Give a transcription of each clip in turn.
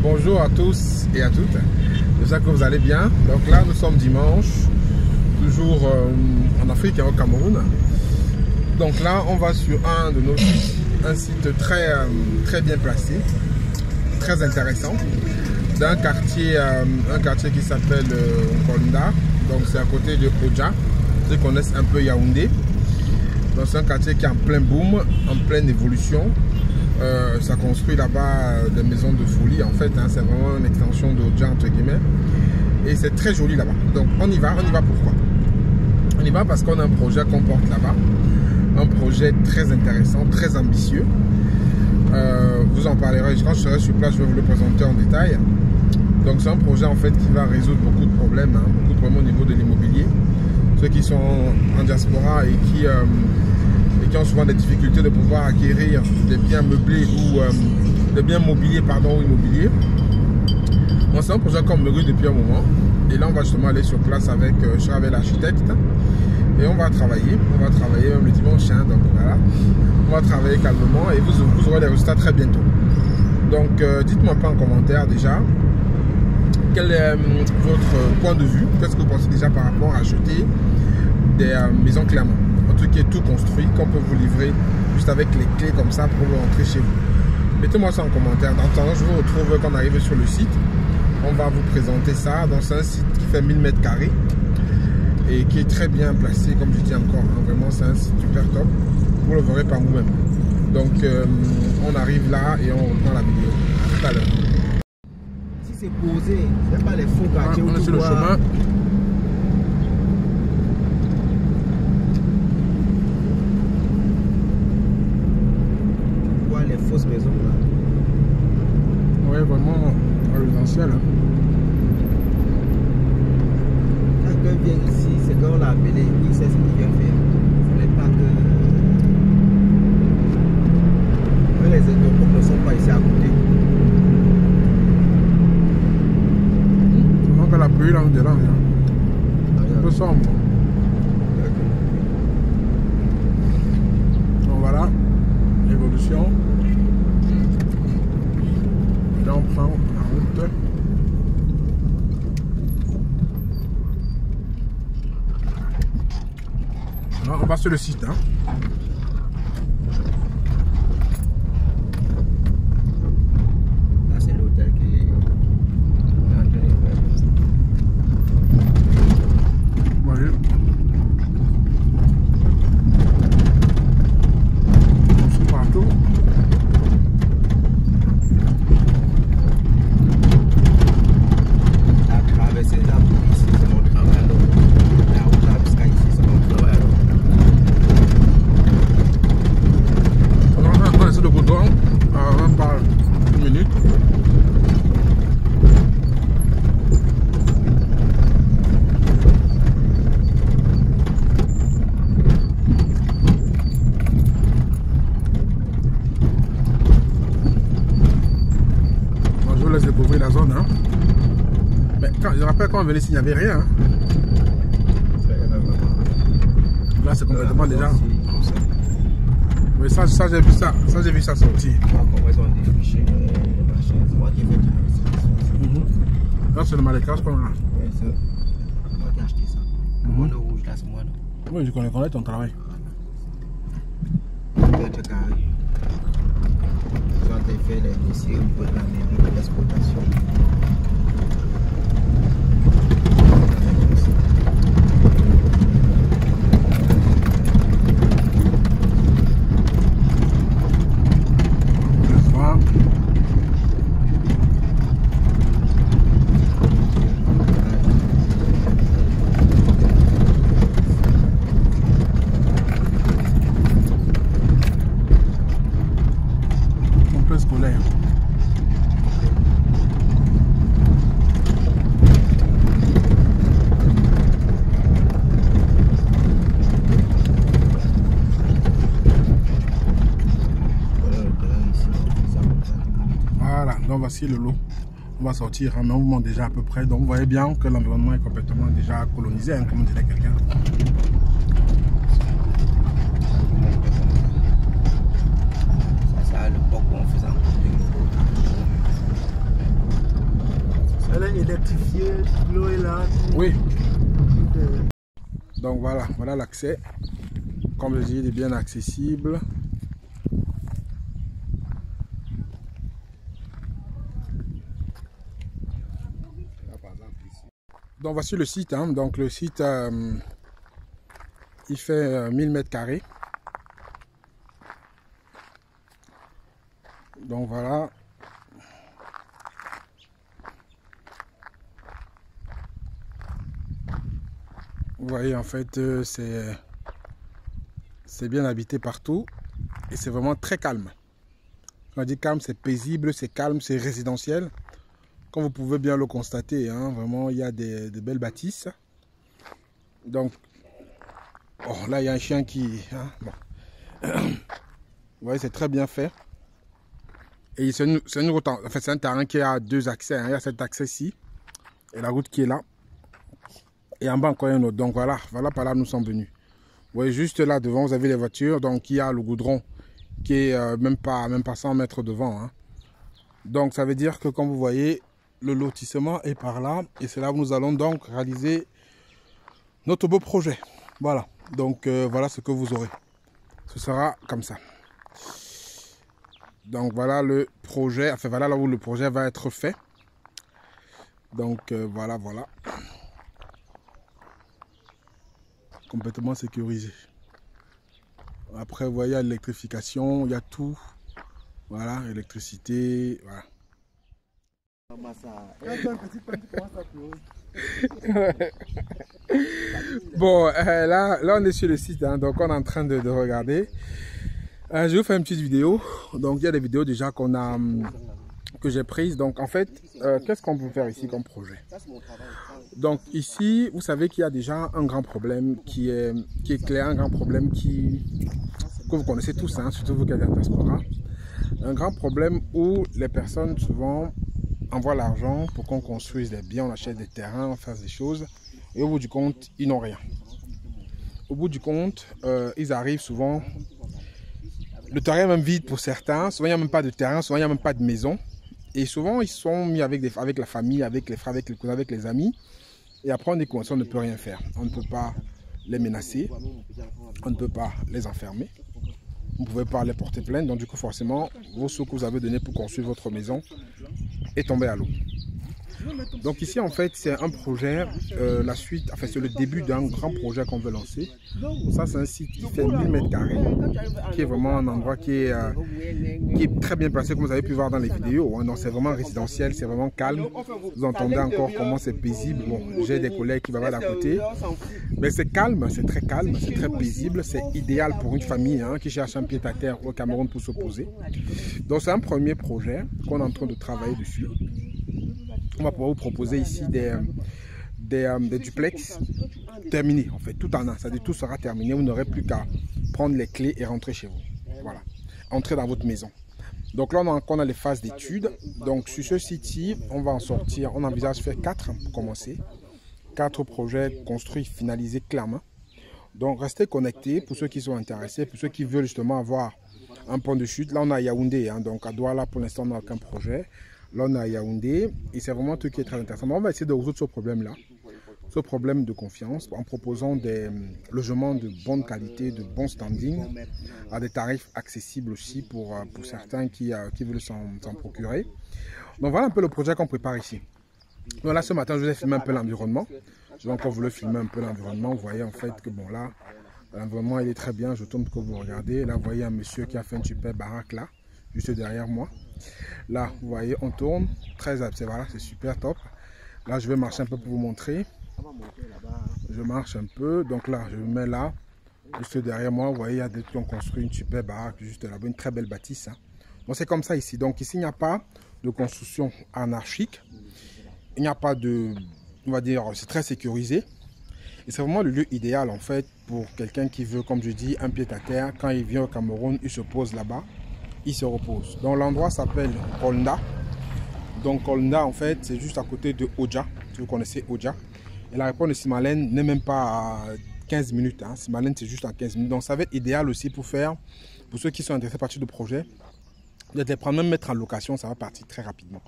Bonjour à tous et à toutes, j'espère que vous allez bien. Donc là nous sommes dimanche, toujours en Afrique et au Cameroun. Donc là on va sur un de nos sites, un site très bien placé, très intéressant, d'un quartier, un quartier qui s'appelle Nkonda. Donc c'est à côté de Oja, ceux qui connaissent un peu Yaoundé. Donc c'est un quartier qui est en plein boom, en pleine évolution. Ça construit là-bas des maisons de folie en fait, hein, c'est vraiment une extension d'Oja entre guillemets. Et c'est très joli là-bas. Donc on y va pourquoi? On y va parce qu'on a un projet qu'on porte là-bas. Un projet très intéressant, très ambitieux. Vous en parlerez, quand je serai sur place, je vais vous le présenter en détail. Donc c'est un projet en fait qui va résoudre beaucoup de problèmes, hein, beaucoup de problèmes au niveau de l'immobilier. Ceux qui sont en diaspora et qui ont souvent des difficultés de pouvoir acquérir des biens meublés ou des biens mobiliers, pardon, immobiliers. Bon, c'est un projet qu'on mûrit depuis un moment. Et là, on va justement aller sur place avec, je serai avec l'architecte. Et on va travailler même le dimanche, hein, donc voilà. On va travailler calmement et vous aurez les résultats très bientôt. Donc, dites-moi pas en commentaire déjà, quel est votre point de vue? Qu'est-ce que vous pensez déjà par rapport à acheter des maisons Clermont? Un truc qui est tout construit, qu'on peut vous livrer juste avec les clés comme ça pour vous rentrer chez vous. Mettez-moi ça en commentaire. Dans ce temps, je vous retrouve quand on arrive sur le site. On va vous présenter ça. C'est un site qui fait 1000 mètres carrés et qui est très bien placé, comme je dis encore. Hein. Vraiment, c'est un site super top. Vous le verrez par vous-même. Donc, on arrive là et on reprend la vidéo. À tout à l'heure. Si c'est posé, c'est pas les faux quartiers. On est sur le chemin. Les fausses maisons là. Ouais, vraiment résidentiel. Hein. Quand quelqu'un vient ici, c'est quand on l'a appelé, il sait ce qu'il vient faire. Ce n'est pas que. Mais les écoles ne sont pas ici à côté. Donc la pluie là on dérange. Un peu sombre. Donc voilà, l'évolution. Là on prend la route. Là, on va sur le site. Hein. Là c'est l'hôtel qui est. Voyez. On se partout. Découvrir la zone, hein. Mais je rappelle quand on venait ici, il n'y avait rien. Hein. Là, c'est complètement déjà. Oui, ça j'ai vu ça. Ça, j'ai vu ça sortir. Là, c'est le marécage qu'on a. Oui, c'est moi qui ai acheté ça. Le rouge, là, c'est moi. Oui, je connais ton travail. Fait les dossiers au niveau de la mairie de l'exploitation. Scolaire. Voilà, donc voici le lot. On va sortir en mouvement déjà à peu près. Donc vous voyez bien que l'environnement est complètement déjà colonisé, hein, comme dirait quelqu'un. Ça, c'est à l'époque où on faisait un électrifié, l'eau est là. Oui. Donc voilà, voilà l'accès. Comme je dis, il est bien accessible. Donc voici le site. Hein. Donc le site, il fait 1000 mètres carrés. Donc voilà. Vous voyez, en fait, c'est bien habité partout et c'est vraiment très calme. Quand on dit calme, c'est paisible, c'est calme, c'est résidentiel. Comme vous pouvez bien le constater, hein, vraiment, il y a des belles bâtisses. Donc, oh, là, il y a un chien qui... Hein, bon. Vous voyez, c'est très bien fait. Et c'est un terrain qui a deux accès. Hein. Il y a cet accès-ci et la route qui est là. Et en bas encore un autre. Donc voilà, voilà par là nous sommes venus. Vous voyez juste là devant, vous avez les voitures. Donc il y a le goudron qui est même pas 100 mètres devant. Hein. Donc ça veut dire que comme vous voyez, le lotissement est par là. Et c'est là où nous allons donc réaliser notre beau projet. Voilà. Donc voilà ce que vous aurez. Ce sera comme ça. Donc voilà le projet. Enfin voilà là où le projet va être fait. Donc voilà, voilà. Complètement sécurisé. Après, vous voyez, l'électrification, il y a tout. Voilà, électricité, voilà. Bon, là, on est sur le site, hein, donc on est en train de regarder. Je vais vous faire une petite vidéo. Donc, il y a des vidéos déjà que j'ai prises. Donc, en fait, qu'est-ce qu'on peut faire ici comme projet? Donc ici, vous savez qu'il y a déjà un grand problème qui est clair, un grand problème que vous connaissez tous, hein, surtout vous qui êtes dans la diaspora. Un grand problème où les personnes souvent envoient l'argent pour qu'on construise des biens, on achète des terrains, on fasse des choses. Et au bout du compte, ils n'ont rien. Au bout du compte, ils arrivent souvent, le terrain est même vide pour certains, souvent il n'y a même pas de terrain, souvent il n'y a même pas de maison. Et souvent ils sont mis avec la famille, avec les frères, avec les cousins, avec les amis. Et après, on est conscient, on ne peut rien faire. On ne peut pas les menacer. On ne peut pas les enfermer. Vous ne pouvez pas les porter plainte. Donc, du coup, forcément, vos sous que vous avez donnés pour construire votre maison est tombé à l'eau. Donc ici, en fait, c'est un projet, la suite, enfin, c'est le début d'un grand projet qu'on veut lancer. Ça, c'est un site qui fait 1000 mètres carrés, qui est vraiment un endroit qui est très bien placé, comme vous avez pu voir dans les vidéos. Hein. Donc, c'est vraiment résidentiel, c'est vraiment calme. Vous entendez encore comment c'est paisible. Bon, j'ai des collègues qui vont d'à côté. Mais c'est calme, c'est très paisible. C'est idéal pour une famille hein, qui cherche un pied-à-terre au Cameroun pour se poser. Donc, c'est un premier projet qu'on est en train de travailler dessus. On va pouvoir vous proposer ici des duplex terminés, en fait, tout en un. C'est-à-dire tout sera terminé. Vous n'aurez plus qu'à prendre les clés et rentrer chez vous. Voilà. Entrer dans votre maison. Donc là, on a les phases d'études. Donc sur ce site-ci, on va en sortir. On envisage de faire 4 pour commencer. 4 projets construits, finalisés clairement. Donc restez connectés pour ceux qui sont intéressés, pour ceux qui veulent justement avoir un point de chute. Là, on a Yaoundé. Hein, donc à Douala, pour l'instant, on n'a aucun projet. Là, on a Yaoundé et c'est vraiment un truc qui est très intéressant. On va essayer de résoudre ce problème-là, ce problème de confiance, en proposant des logements de bonne qualité, de bon standing, à des tarifs accessibles aussi pour certains qui veulent s'en procurer. Donc voilà un peu le projet qu'on prépare ici. Donc là, ce matin, je vous ai filmé un peu l'environnement. Je vais encore vous le filmer un peu l'environnement. Vous voyez en fait que bon là, l'environnement il est très bien. Je tourne pour que vous regardez. Là, vous voyez un monsieur qui a fait une super baraque là, juste derrière moi. Là, vous voyez, on tourne, voilà, c'est super top. Là, je vais marcher un peu pour vous montrer. Je marche un peu, donc là, je me mets là, juste derrière moi. Vous voyez, il y a des trucs qui ont construit une super baraque juste là-bas, une très belle bâtisse. Hein. Donc, c'est comme ça ici. Donc, ici, il n'y a pas de construction anarchique. Il n'y a pas de, on va dire, c'est très sécurisé. Et c'est vraiment le lieu idéal, en fait, pour quelqu'un qui veut, comme je dis, un pied-à-terre. Quand il vient au Cameroun, il se pose là-bas. Il se repose. Donc l'endroit s'appelle Kolnda. Donc Kolnda en fait c'est juste à côté de Oja. Si vous connaissez Oja. Et la réponse de Simalène n'est même pas à 15 minutes. Hein. Simalène c'est juste à 15 minutes. Donc ça va être idéal aussi pour ceux qui sont intéressés par ce projet, de les prendre, même mettre en location, ça va partir très rapidement.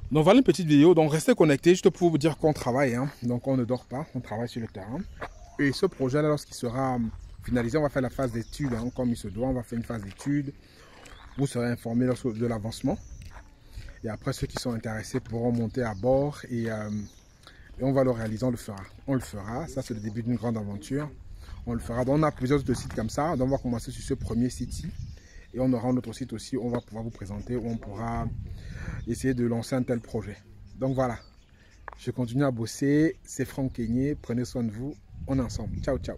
Donc voilà une petite vidéo, donc restez connectés juste pour vous dire qu'on travaille, hein. Donc on ne dort pas, on travaille sur le terrain. Et ce projet là, lorsqu'il sera finalisé, on va faire la phase d'étude, hein, comme il se doit, on va faire une phase d'étude. Vous serez informés de l'avancement. Et après ceux qui sont intéressés pourront monter à bord et on va le réaliser, on le fera. On le fera, ça c'est le début d'une grande aventure. On le fera, donc on a plusieurs autres sites comme ça, donc on va commencer sur ce premier site-ci. Et on aura un autre site aussi où on va pouvoir vous présenter, où on pourra essayer de lancer un tel projet. Donc voilà, je continue à bosser. C'est Franck Keigné. Prenez soin de vous. On est ensemble. Ciao, ciao.